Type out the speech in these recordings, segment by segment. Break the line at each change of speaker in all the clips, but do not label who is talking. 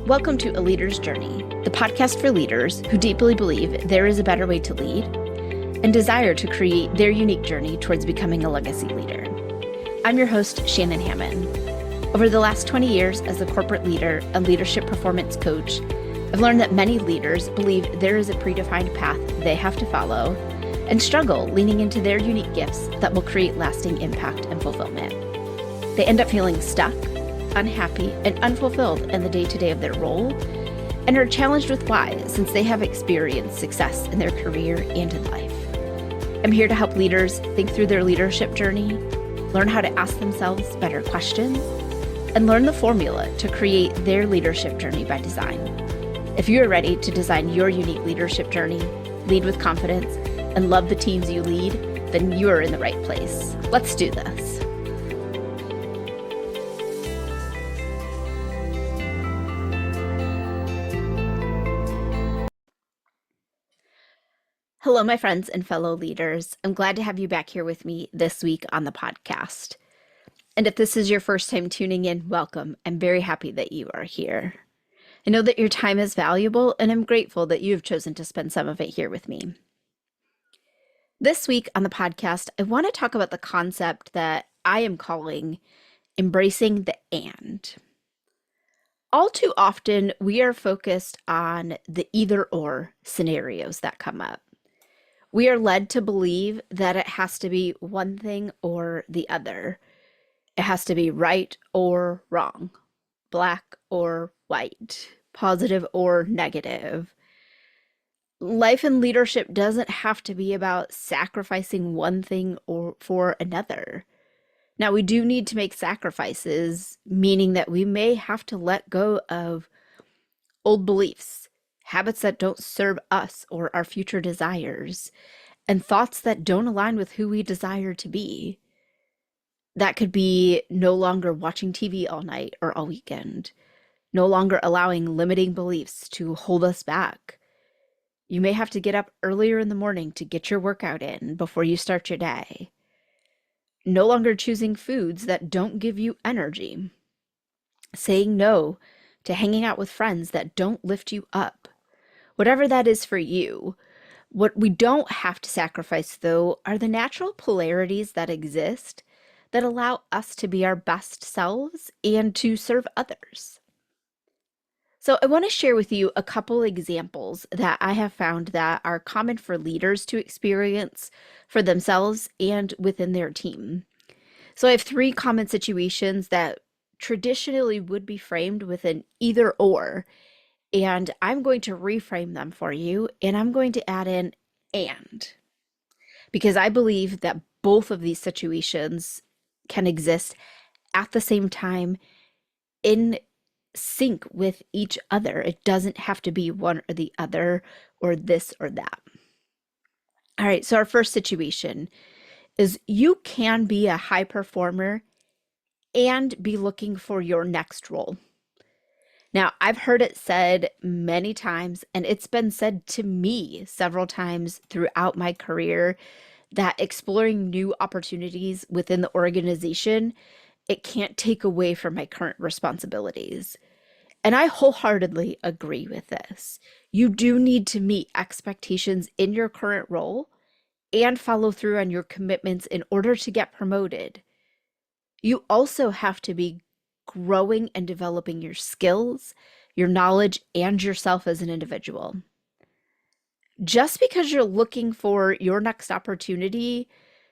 Welcome to A Leader's Journey, the podcast for leaders who deeply believe there is a better way to lead and desire to create their unique journey towards becoming a legacy leader. I'm your host, Shannon Hammond. Over the last 20 years as a corporate leader and leadership performance coach, I've learned that many leaders believe there is a predefined path they have to follow and struggle leaning into their unique gifts that will create lasting impact and fulfillment. They end up feeling stuck, unhappy, and unfulfilled in the day-to-day of their role, and are challenged with why, since they have experienced success in their career and in life. I'm here to help leaders think through their leadership journey, learn how to ask themselves better questions, and learn the formula to create their leadership journey by design. If you are ready to design your unique leadership journey, lead with confidence, and love the teams you lead, then you are in the right place. Let's do this. Hello, my friends and fellow leaders. I'm glad to have you back here with me this week on the podcast. And if this is your first time tuning in, welcome. I'm very happy that you are here. I know that your time is valuable, and I'm grateful that you have chosen to spend some of it here with me. This week on the podcast, I want to talk about the concept that I am calling embracing the and. All too often, we are focused on the either-or scenarios that come up. We are led to believe that it has to be one thing or the other. It has to be right or wrong, black or white, positive or negative. Life and leadership doesn't have to be about sacrificing one thing or for another. Now, we do need to make sacrifices, meaning that we may have to let go of old beliefs, habits that don't serve us or our future desires, and thoughts that don't align with who we desire to be. That could be no longer watching TV all night or all weekend, no longer allowing limiting beliefs to hold us back. You may have to get up earlier in the morning to get your workout in before you start your day. No longer choosing foods that don't give you energy. Saying no to hanging out with friends that don't lift you up. Whatever that is for you. What we don't have to sacrifice, though, are the natural polarities that exist that allow us to be our best selves and to serve others. So I want to share with you a couple examples that I have found that are common for leaders to experience for themselves and within their team. So I have three common situations that traditionally would be framed with an either or, and I'm going to reframe them for you, and I'm going to add in and, because I believe that both of these situations can exist at the same time in sync with each other. It doesn't have to be one or the other or this or that. All right, so our first situation is you can be a high performer and be looking for your next role. Now, I've heard it said many times, and it's been said to me several times throughout my career, that exploring new opportunities within the organization, it can't take away from my current responsibilities. And I wholeheartedly agree with this. You do need to meet expectations in your current role and follow through on your commitments in order to get promoted. You also have to be growing and developing your skills, your knowledge, and yourself as an individual. Just because you're looking for your next opportunity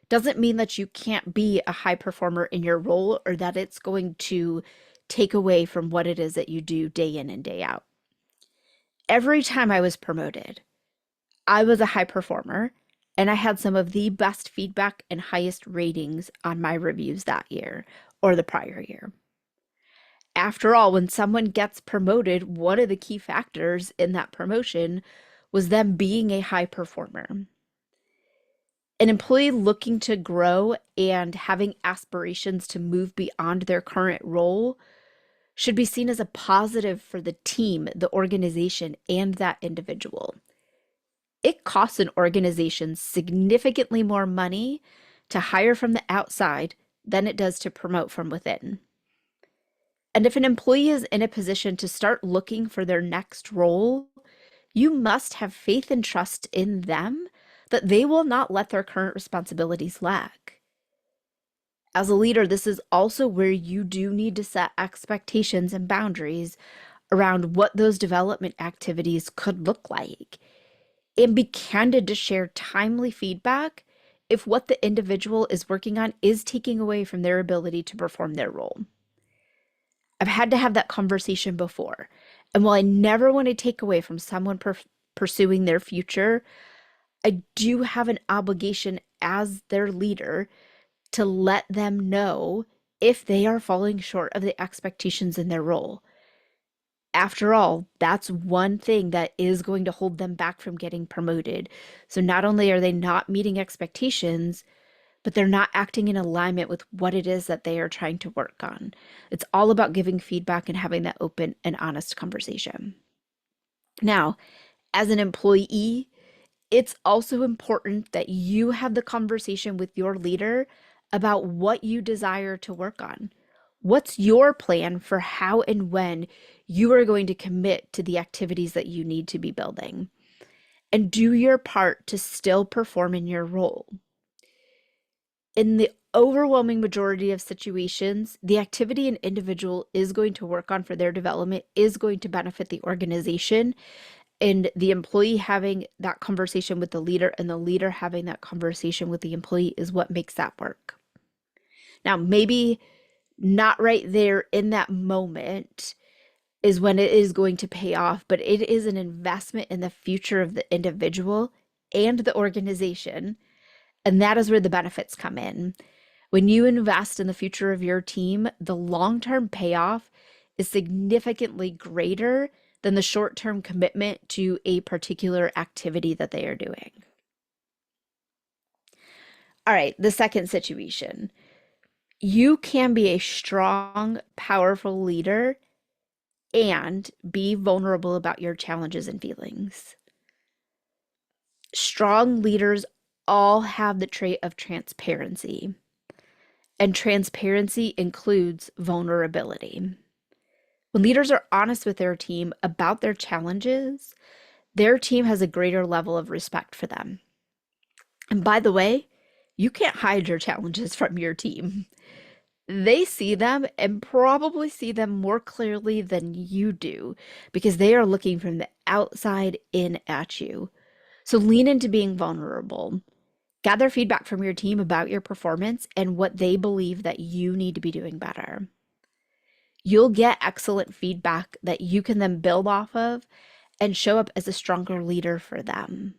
doesn't mean that you can't be a high performer in your role or that it's going to take away from what it is that you do day in and day out. Every time I was promoted, I was a high performer, and I had some of the best feedback and highest ratings on my reviews that year or the prior year. After all, when someone gets promoted, one of the key factors in that promotion was them being a high performer. An employee looking to grow and having aspirations to move beyond their current role should be seen as a positive for the team, the organization, and that individual. It costs an organization significantly more money to hire from the outside than it does to promote from within. And if an employee is in a position to start looking for their next role, you must have faith and trust in them that they will not let their current responsibilities lag. As a leader, this is also where you do need to set expectations and boundaries around what those development activities could look like, and be candid to share timely feedback if what the individual is working on is taking away from their ability to perform their role. I've had to have that conversation before. And while I never want to take away from someone pursuing their future, I do have an obligation as their leader to let them know if they are falling short of the expectations in their role. After all, that's one thing that is going to hold them back from getting promoted. So not only are they not meeting expectations, but they're not acting in alignment with what it is that they are trying to work on. It's all about giving feedback and having that open and honest conversation. Now, as an employee, it's also important that you have the conversation with your leader about what you desire to work on. What's your plan for how and when you are going to commit to the activities that you need to be building? And do your part to still perform in your role. In the overwhelming majority of situations, the activity an individual is going to work on for their development is going to benefit the organization, and the employee having that conversation with the leader and the leader having that conversation with the employee is what makes that work. Now, maybe not right there in that moment is when it is going to pay off, but it is an investment in the future of the individual and the organization. And that is where the benefits come in. When you invest in the future of your team, the long-term payoff is significantly greater than the short-term commitment to a particular activity that they are doing. All right, the second situation. You can be a strong, powerful leader and be vulnerable about your challenges and feelings. Strong leaders all have the trait of transparency, and transparency includes vulnerability. When leaders are honest with their team about their challenges, their team has a greater level of respect for them. And by the way, you can't hide your challenges from your team. They see them and probably see them more clearly than you do because they are looking from the outside in at you. So lean into being vulnerable. Gather feedback from your team about your performance and what they believe that you need to be doing better. You'll get excellent feedback that you can then build off of and show up as a stronger leader for them.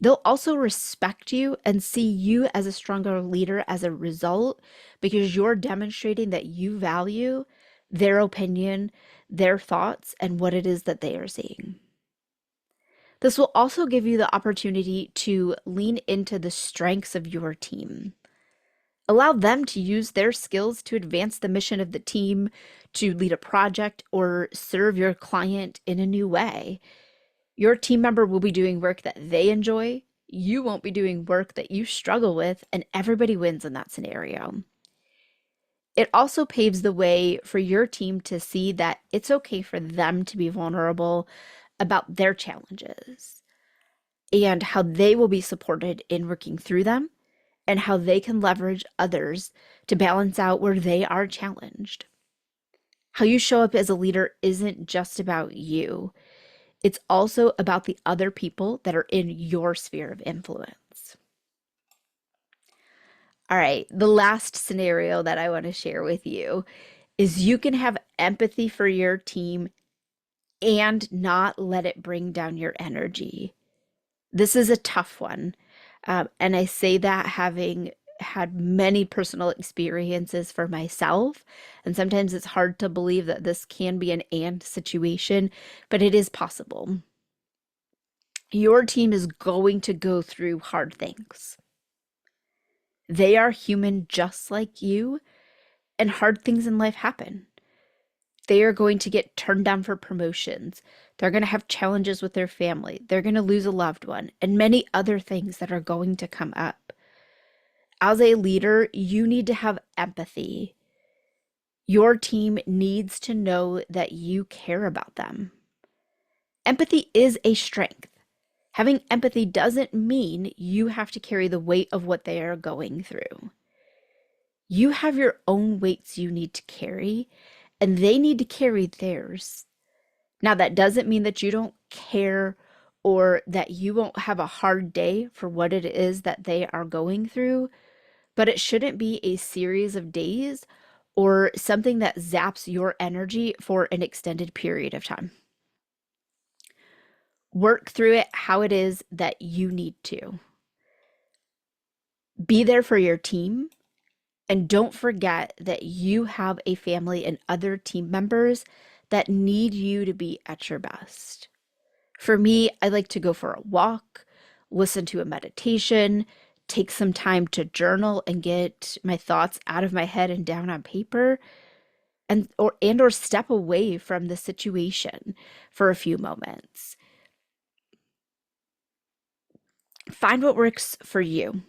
They'll also respect you and see you as a stronger leader as a result because you're demonstrating that you value their opinion, their thoughts, and what it is that they are seeing. This will also give you the opportunity to lean into the strengths of your team. Allow them to use their skills to advance the mission of the team, to lead a project, or serve your client in a new way. Your team member will be doing work that they enjoy, you won't be doing work that you struggle with, and everybody wins in that scenario. It also paves the way for your team to see that it's okay for them to be vulnerable about their challenges and how they will be supported in working through them and how they can leverage others to balance out where they are challenged. How you show up as a leader isn't just about you. It's also about the other people that are in your sphere of influence. All right, the last scenario that I want to share with you is you can have empathy for your team and not let it bring down your energy. This is a tough one. And I say that having had many personal experiences for myself. And sometimes it's hard to believe that this can be an and situation, but it is possible. Your team is going to go through hard things. They are human just like you, and hard things in life happen. They are going to get turned down for promotions. They're going to have challenges with their family. They're going to lose a loved one, and many other things that are going to come up. As a leader, you need to have empathy. Your team needs to know that you care about them. Empathy is a strength. Having empathy doesn't mean you have to carry the weight of what they are going through. You have your own weights you need to carry, and they need to carry theirs. Now, that doesn't mean that you don't care or that you won't have a hard day for what it is that they are going through, but it shouldn't be a series of days or something that zaps your energy for an extended period of time. Work through it how it is that you need to. Be there for your team, and don't forget that you have a family and other team members that need you to be at your best. For me, I like to go for a walk, listen to a meditation, take some time to journal and get my thoughts out of my head and down on paper, and or step away from the situation for a few moments. Find what works for you.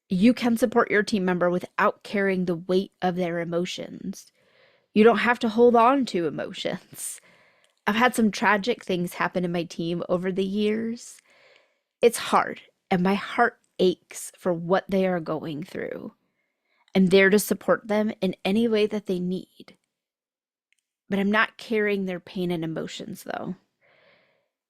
You can support your team member without carrying the weight of their emotions. You don't have to hold on to emotions. I've had some tragic things happen in my team over the years. It's hard, and my heart aches for what they are going through. I'm there to support them in any way that they need. But I'm not carrying their pain and emotions, though.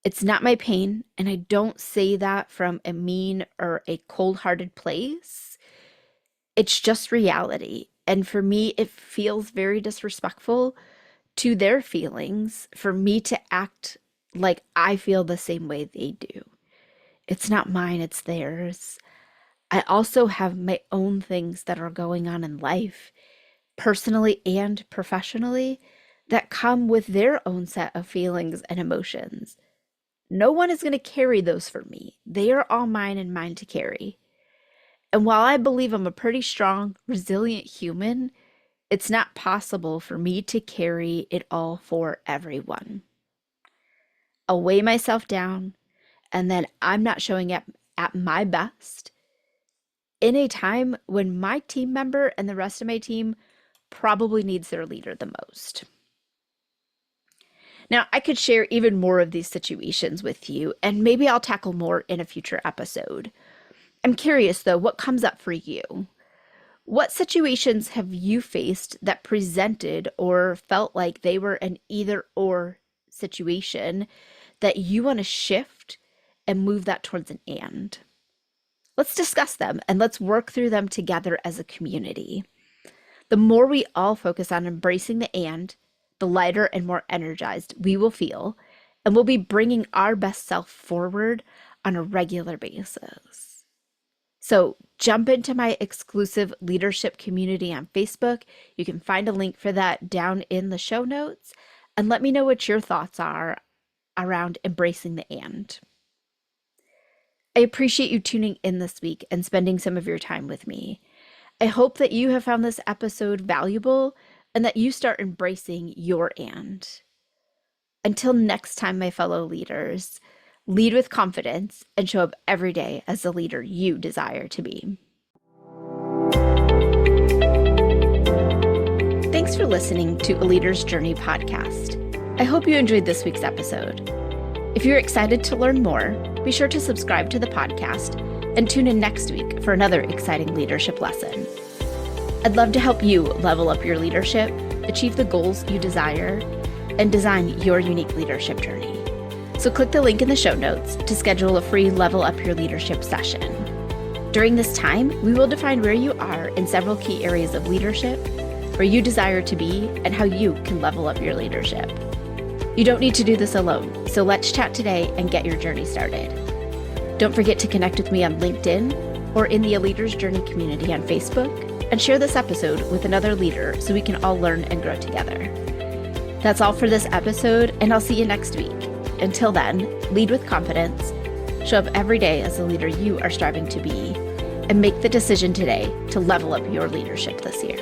It's not my pain, and I don't say that from a mean or a cold-hearted place. It's just reality. And for me, it feels very disrespectful to their feelings for me to act like I feel the same way they do. It's not mine, it's theirs. I also have my own things that are going on in life, personally and professionally, that come with their own set of feelings and emotions. No one is going to carry those for me. They are all mine and mine to carry. And while I believe I'm a pretty strong, resilient human, it's not possible for me to carry it all for everyone. I'll weigh myself down, and then I'm not showing up at my best in a time when my team member and the rest of my team probably needs their leader the most. Now, I could share even more of these situations with you, and maybe I'll tackle more in a future episode. I'm curious, though, what comes up for you? What situations have you faced that presented or felt like they were an either-or situation that you want to shift and move that towards an and? Let's discuss them, and let's work through them together as a community. The more we all focus on embracing the and, the lighter and more energized we will feel, and we'll be bringing our best self forward on a regular basis. So jump into my exclusive leadership community on Facebook. You can find a link for that down in the show notes, and let me know what your thoughts are around embracing the and. I appreciate you tuning in this week and spending some of your time with me. I hope that you have found this episode valuable and that you start embracing your and. Until next time, my fellow leaders, lead with confidence and show up every day as the leader you desire to be. Thanks for listening to A Leader's Journey podcast. I hope you enjoyed this week's episode. If you're excited to learn more, be sure to subscribe to the podcast and tune in next week for another exciting leadership lesson. I'd love to help you level up your leadership, achieve the goals you desire, and design your unique leadership journey. So click the link in the show notes to schedule a free Level Up Your Leadership session. During this time, we will define where you are in several key areas of leadership, where you desire to be, and how you can level up your leadership. You don't need to do this alone, so let's chat today and get your journey started. Don't forget to connect with me on LinkedIn or in the A Leader's Journey community on Facebook, and share this episode with another leader so we can all learn and grow together. That's all for this episode, and I'll see you next week. Until then, lead with confidence, show up every day as the leader you are striving to be, and make the decision today to level up your leadership this year.